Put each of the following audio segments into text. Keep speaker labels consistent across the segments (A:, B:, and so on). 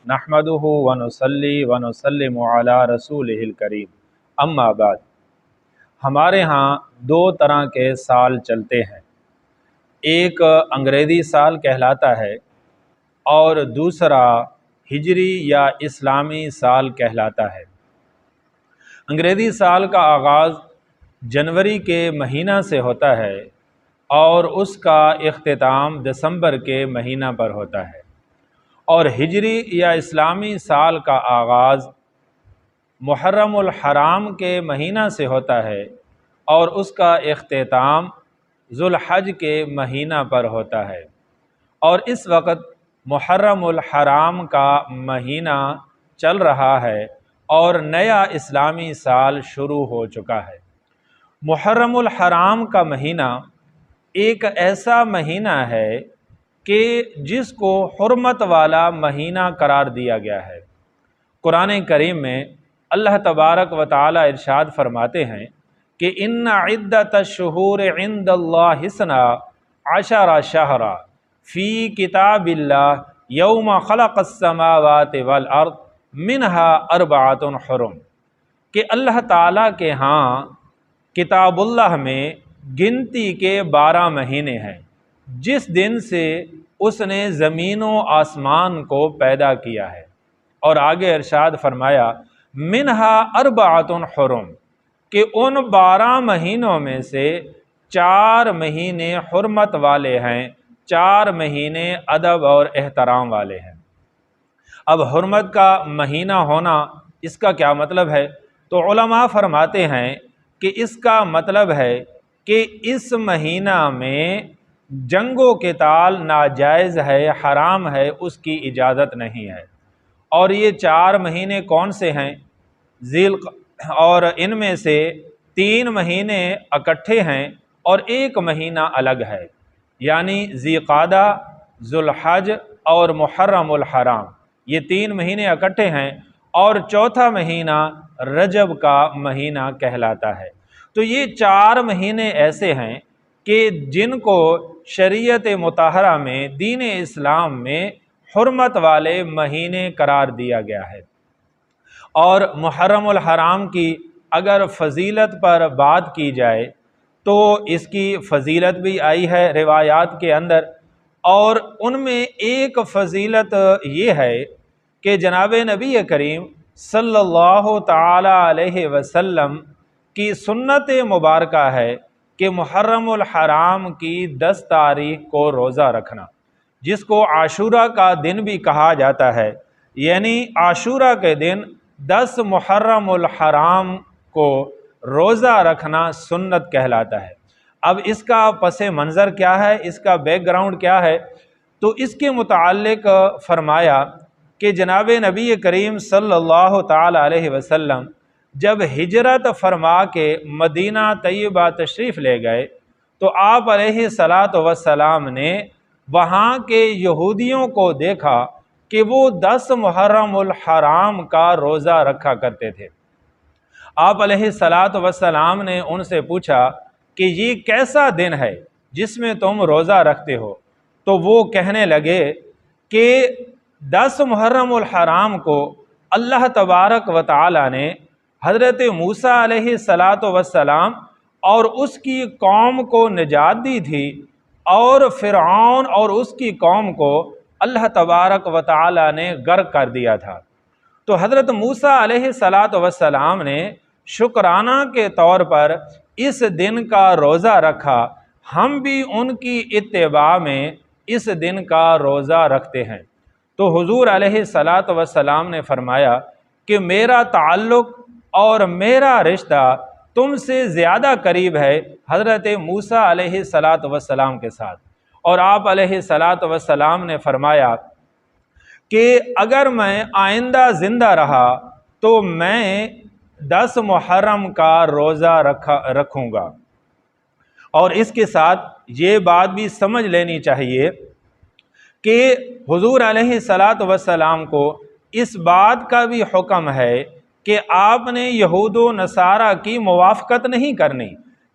A: نحمدہ ونصلی ونسلم علی رسولہ الکریم اما بعد۔ ہمارے ہاں دو طرح کے سال چلتے ہیں، ایک انگریزی سال کہلاتا ہے اور دوسرا ہجری یا اسلامی سال کہلاتا ہے۔ انگریزی سال کا آغاز جنوری کے مہینہ سے ہوتا ہے اور اس کا اختتام دسمبر کے مہینہ پر ہوتا ہے، اور ہجری یا اسلامی سال کا آغاز محرم الحرام کے مہینہ سے ہوتا ہے اور اس کا اختتام ذوالحج کے مہینہ پر ہوتا ہے، اور اس وقت محرم الحرام کا مہینہ چل رہا ہے اور نیا اسلامی سال شروع ہو چکا ہے۔ محرم الحرام کا مہینہ ایک ایسا مہینہ ہے کہ جس کو حرمت والا مہینہ قرار دیا گیا ہے۔ قرآن کریم میں اللہ تبارک و تعالی ارشاد فرماتے ہیں کہ ان عدت الشہور عند اللہ اثنا عشر شہرا فی کتاب اللہ یوم خلق السماوات والارض منہا اربعۃ حرم، کہ اللہ تعالیٰ کے ہاں کتاب اللہ میں گنتی کے 12 مہینے ہیں جس دن سے اس نے زمین و آسمان کو پیدا کیا ہے، اور آگے ارشاد فرمایا منہا اربعۃ حرم، کہ ان 12 مہینوں میں سے 4 مہینے حرمت والے ہیں، 4 مہینے ادب اور احترام والے ہیں۔ اب حرمت کا مہینہ ہونا اس کا کیا مطلب ہے؟ تو علماء فرماتے ہیں کہ اس کا مطلب ہے کہ اس مہینہ میں جنگ و قتال ناجائز ہے، حرام ہے، اس کی اجازت نہیں ہے۔ اور یہ 4 مہینے کون سے ہیں؟ اور ان میں سے 3 مہینے اکٹھے ہیں اور 1 مہینہ الگ ہے، یعنی ذی قعدہ، ذوالحج اور محرم الحرام، یہ 3 مہینے اکٹھے ہیں، اور چوتھا مہینہ رجب کا مہینہ کہلاتا ہے۔ تو یہ 4 مہینے ایسے ہیں کہ جن کو شریعت مطہرہ میں، دین اسلام میں حرمت والے مہینے قرار دیا گیا ہے۔ اور محرم الحرام کی اگر فضیلت پر بات کی جائے تو اس کی فضیلت بھی آئی ہے روایات کے اندر، اور ان میں ایک فضیلت یہ ہے کہ جناب نبی کریم صلی اللہ تعالی علیہ وسلم کی سنت مبارکہ ہے کہ محرم الحرام کی 10 تاریخ کو روزہ رکھنا، جس کو عاشورہ کا دن بھی کہا جاتا ہے، یعنی عاشورہ کے دن 10 محرم الحرام کو روزہ رکھنا سنت کہلاتا ہے۔ اب اس کا پس منظر کیا ہے، اس کا بیک گراؤنڈ کیا ہے؟ تو اس کے متعلق فرمایا کہ جناب نبی کریم صلی اللہ تعالی علیہ وسلم جب ہجرت فرما کے مدینہ طیبہ تشریف لے گئے تو آپ علیہ الصلاۃ والسلام نے وہاں کے یہودیوں کو دیکھا کہ وہ 10 محرم الحرام کا روزہ رکھا کرتے تھے۔ آپ علیہ الصلاۃ والسلام نے ان سے پوچھا کہ یہ کیسا دن ہے جس میں تم روزہ رکھتے ہو؟ تو وہ کہنے لگے کہ 10 محرم الحرام کو اللہ تبارک و تعالی نے حضرت موسیٰ علیہ الصلاۃ والسلام اور اس کی قوم کو نجات دی تھی، اور فرعون اور اس کی قوم کو اللہ تبارک و تعالی نے غرق کر دیا تھا۔ تو حضرت موسیٰ علیہ الصلاۃ والسلام نے شکرانہ کے طور پر اس دن کا روزہ رکھا، ہم بھی ان کی اتباع میں اس دن کا روزہ رکھتے ہیں۔ تو حضور علیہ الصلاۃ والسلام نے فرمایا کہ میرا تعلق اور میرا رشتہ تم سے زیادہ قریب ہے حضرت موسیٰ علیہ الصلاۃ والسلام کے ساتھ۔ اور آپ علیہ الصلاۃ والسلام نے فرمایا کہ اگر میں آئندہ زندہ رہا تو میں 10 محرم کا روزہ رکھوں گا۔ اور اس کے ساتھ یہ بات بھی سمجھ لینی چاہیے کہ حضور علیہ الصلاۃ والسلام کو اس بات کا بھی حکم ہے کہ آپ نے یہود و نصارہ کی موافقت نہیں کرنی،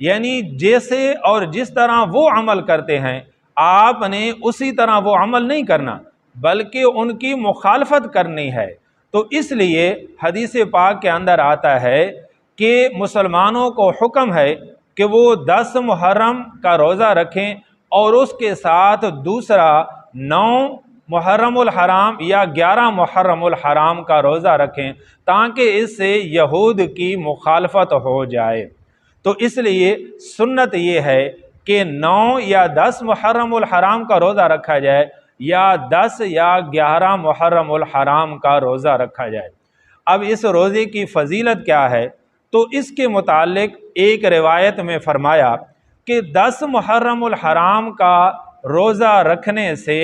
A: یعنی جیسے اور جس طرح وہ عمل کرتے ہیں آپ نے اسی طرح وہ عمل نہیں کرنا، بلکہ ان کی مخالفت کرنی ہے۔ تو اس لیے حدیث پاک کے اندر آتا ہے کہ مسلمانوں کو حکم ہے کہ وہ 10 محرم کا روزہ رکھیں اور اس کے ساتھ دوسرا 9 محرم الحرام یا 11 محرم الحرام کا روزہ رکھیں، تاکہ اس سے یہود کی مخالفت ہو جائے۔ تو اس لیے سنت یہ ہے کہ 9 یا 10 محرم الحرام کا روزہ رکھا جائے یا 10 یا 11 محرم الحرام کا روزہ رکھا جائے۔ اب اس روزے کی فضیلت کیا ہے؟ تو اس کے متعلق ایک روایت میں فرمایا کہ 10 محرم الحرام کا روزہ رکھنے سے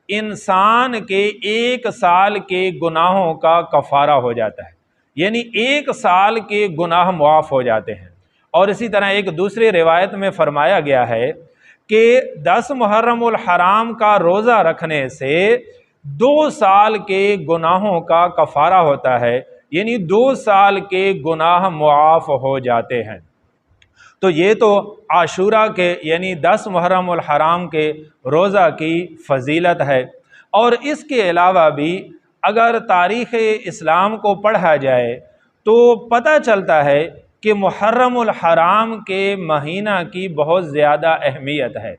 A: انسان کے 1 سال کے گناہوں کا کفارہ ہو جاتا ہے، یعنی 1 سال کے گناہ معاف ہو جاتے ہیں۔ اور اسی طرح ایک دوسری روایت میں فرمایا گیا ہے کہ 10 محرم الحرام کا روزہ رکھنے سے 2 سال کے گناہوں کا کفارہ ہوتا ہے، یعنی 2 سال کے گناہ معاف ہو جاتے ہیں۔ تو یہ تو عاشورہ کے یعنی 10 محرم الحرام کے روزہ کی فضیلت ہے۔ اور اس کے علاوہ بھی اگر تاریخ اسلام کو پڑھا جائے تو پتہ چلتا ہے کہ محرم الحرام کے مہینہ کی بہت زیادہ اہمیت ہے۔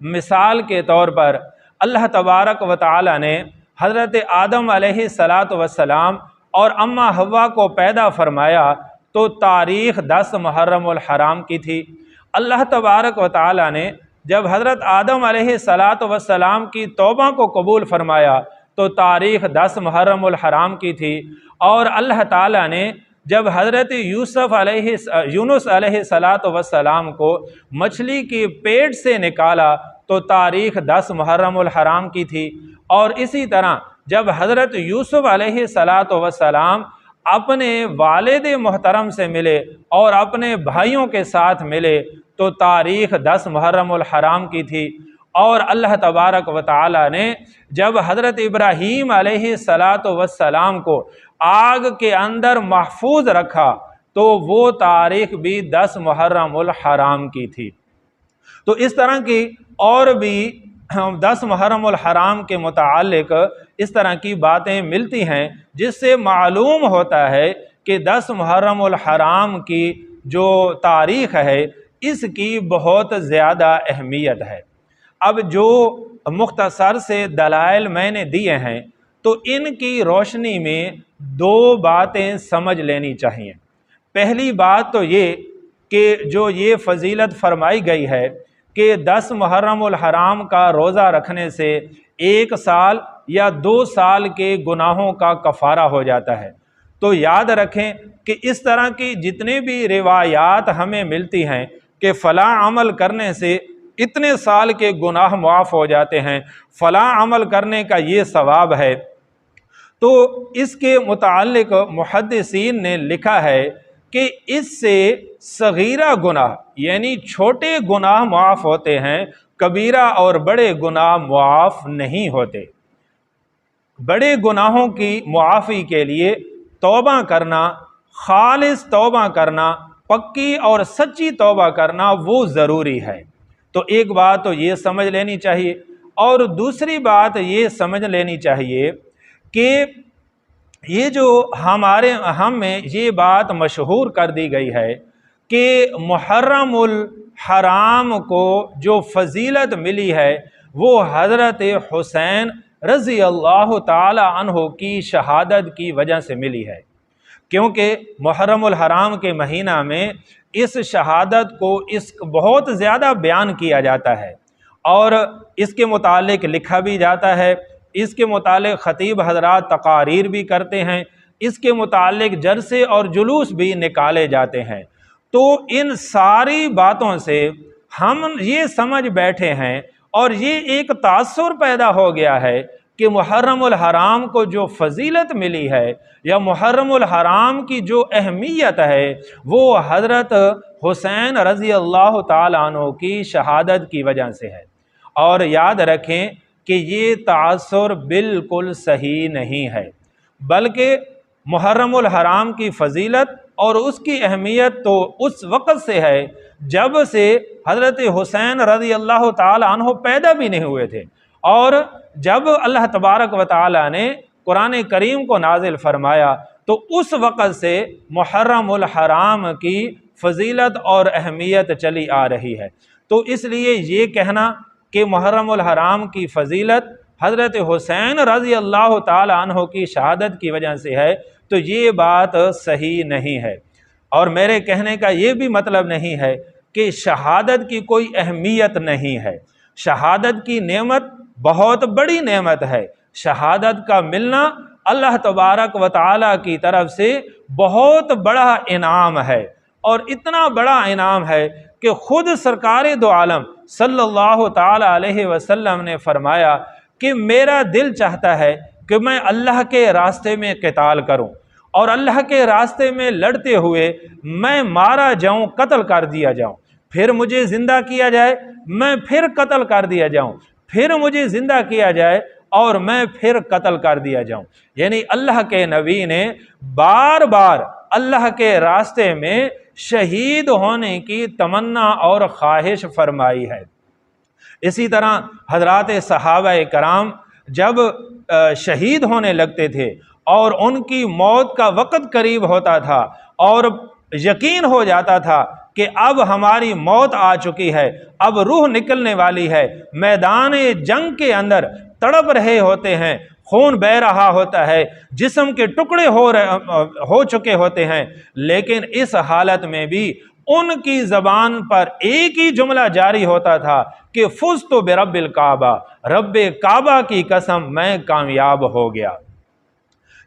A: مثال کے طور پر اللہ تبارک و تعالی نے حضرت آدم علیہ السلام اور اماں حوا کو پیدا فرمایا تو تاریخ 10 محرم الحرام کی تھی۔ اللہ تبارک و تعالی نے جب حضرت آدم علیہ السلام کی توبہ کو قبول فرمایا تو تاریخ 10 محرم الحرام کی تھی۔ اور اللہ تعالی نے جب حضرت یونس علیہ السلام کو مچھلی کے پیٹ سے نکالا تو تاریخ 10 محرم الحرام کی تھی۔ اور اسی طرح جب حضرت یوسف علیہ السلام اپنے والد محترم سے ملے اور اپنے بھائیوں کے ساتھ ملے تو تاریخ 10 محرم الحرام کی تھی۔ اور اللہ تبارک و تعالی نے جب حضرت ابراہیم علیہ السلام کو آگ کے اندر محفوظ رکھا تو وہ تاریخ بھی 10 محرم الحرام کی تھی۔ تو اس طرح کی اور بھی 10 محرم الحرام کے متعلق اس طرح کی باتیں ملتی ہیں جس سے معلوم ہوتا ہے کہ 10 محرم الحرام کی جو تاریخ ہے اس کی بہت زیادہ اہمیت ہے۔ اب جو مختصر سے دلائل میں نے دیے ہیں تو ان کی روشنی میں 2 باتیں سمجھ لینی چاہیے۔ پہلی بات تو یہ کہ جو یہ فضیلت فرمائی گئی ہے کہ 10 محرم الحرام کا روزہ رکھنے سے 1 سال یا 2 سال کے گناہوں کا کفارہ ہو جاتا ہے، تو یاد رکھیں کہ اس طرح کی جتنے بھی روایات ہمیں ملتی ہیں کہ فلاں عمل کرنے سے اتنے سال کے گناہ معاف ہو جاتے ہیں، فلاں عمل کرنے کا یہ ثواب ہے، تو اس کے متعلق محدثین نے لکھا ہے کہ اس سے صغیرہ گناہ یعنی چھوٹے گناہ معاف ہوتے ہیں، کبیرہ اور بڑے گناہ معاف نہیں ہوتے۔ بڑے گناہوں کی معافی کے لیے توبہ کرنا، خالص توبہ کرنا، پکی اور سچی توبہ کرنا وہ ضروری ہے۔ تو ایک بات تو یہ سمجھ لینی چاہیے، اور دوسری بات یہ سمجھ لینی چاہیے کہ یہ جو ہم میں یہ بات مشہور کر دی گئی ہے کہ محرم الحرام کو جو فضیلت ملی ہے وہ حضرت حسین رضی اللہ تعالی عنہ کی شہادت کی وجہ سے ملی ہے، کیونکہ محرم الحرام کے مہینہ میں اس شہادت کو بہت زیادہ بیان کیا جاتا ہے اور اس کے متعلق لکھا بھی جاتا ہے، اس کے متعلق خطیب حضرات تقاریر بھی کرتے ہیں، اس کے متعلق جلسے اور جلوس بھی نکالے جاتے ہیں۔ تو ان ساری باتوں سے ہم یہ سمجھ بیٹھے ہیں اور یہ ایک تاثر پیدا ہو گیا ہے کہ محرم الحرام کو جو فضیلت ملی ہے یا محرم الحرام کی جو اہمیت ہے وہ حضرت حسین رضی اللہ تعالیٰ عنہ کی شہادت کی وجہ سے ہے۔ اور یاد رکھیں کہ یہ تاثر بالکل صحیح نہیں ہے، بلکہ محرم الحرام کی فضیلت اور اس کی اہمیت تو اس وقت سے ہے جب سے حضرت حسین رضی اللہ تعالی عنہ پیدا بھی نہیں ہوئے تھے، اور جب اللہ تبارک و تعالی نے قرآن کریم کو نازل فرمایا تو اس وقت سے محرم الحرام کی فضیلت اور اہمیت چلی آ رہی ہے۔ تو اس لیے یہ کہنا کہ محرم الحرام کی فضیلت حضرت حسین رضی اللہ تعالی عنہ کی شہادت کی وجہ سے ہے تو یہ بات صحیح نہیں ہے، اور میرے کہنے کا یہ بھی مطلب نہیں ہے کہ شہادت کی کوئی اہمیت نہیں ہے۔ شہادت کی نعمت بہت بڑی نعمت ہے، شہادت کا ملنا اللہ تبارک و تعالیٰ کی طرف سے بہت بڑا انعام ہے، اور اتنا بڑا انعام ہے کہ خود سرکار دو عالم صلی اللہ تعالی علیہ وسلم نے فرمایا کہ میرا دل چاہتا ہے کہ میں اللہ کے راستے میں قتال کروں، اور اللہ کے راستے میں لڑتے ہوئے میں مارا جاؤں، قتل کر دیا جاؤں، پھر مجھے زندہ کیا جائے، میں پھر قتل کر دیا جاؤں، پھر مجھے زندہ کیا جائے اور میں پھر قتل کر دیا جاؤں۔ یعنی اللہ کے نبی نے بار بار اللہ کے راستے میں شہید ہونے کی تمنا اور خواہش فرمائی ہے۔ اسی طرح حضرات صحابہ کرام جب شہید ہونے لگتے تھے اور ان کی موت کا وقت قریب ہوتا تھا اور یقین ہو جاتا تھا کہ اب ہماری موت آ چکی ہے، اب روح نکلنے والی ہے، میدان جنگ کے اندر تڑپ رہے ہوتے ہیں، خون بہہ رہا ہوتا ہے، جسم کے ٹکڑے ہو چکے ہوتے ہیں، لیکن اس حالت میں بھی ان کی زبان پر ایک ہی جملہ جاری ہوتا تھا کہ فزت برب الکعبہ، رب کعبہ کی قسم میں کامیاب ہو گیا۔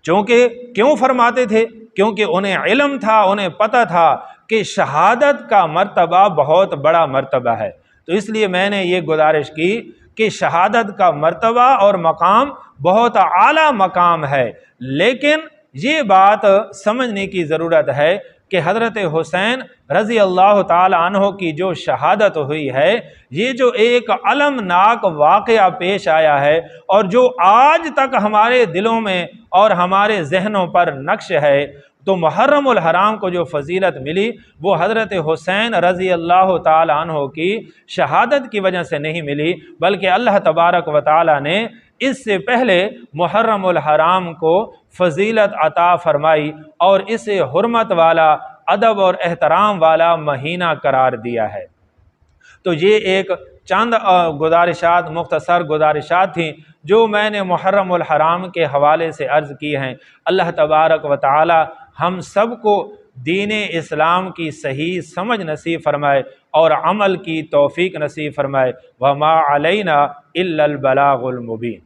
A: چونکہ کیوں فرماتے تھے؟ کیونکہ انہیں علم تھا، انہیں پتہ تھا کہ شہادت کا مرتبہ بہت بڑا مرتبہ ہے۔ تو اس لیے میں نے یہ گزارش کی کہ شہادت کا مرتبہ اور مقام بہت اعلیٰ مقام ہے، لیکن یہ بات سمجھنے کی ضرورت ہے کہ حضرت حسین رضی اللہ تعالی عنہ کی جو شہادت ہوئی ہے، یہ جو ایک المناک واقعہ پیش آیا ہے اور جو آج تک ہمارے دلوں میں اور ہمارے ذہنوں پر نقش ہے، تو محرم الحرام کو جو فضیلت ملی وہ حضرت حسین رضی اللہ تعالی عنہ کی شہادت کی وجہ سے نہیں ملی، بلکہ اللہ تبارک و تعالی نے اس سے پہلے محرم الحرام کو فضیلت عطا فرمائی اور اسے حرمت والا، ادب اور احترام والا مہینہ قرار دیا ہے۔ تو یہ ایک چند گزارشات، مختصر گزارشات تھیں جو میں نے محرم الحرام کے حوالے سے عرض کی ہیں۔ اللہ تبارک و تعالی ہم سب کو دین اسلام کی صحیح سمجھ نصیب فرمائے اور عمل کی توفیق نصیب فرمائے۔ وما علینا الا البلاغ المبین۔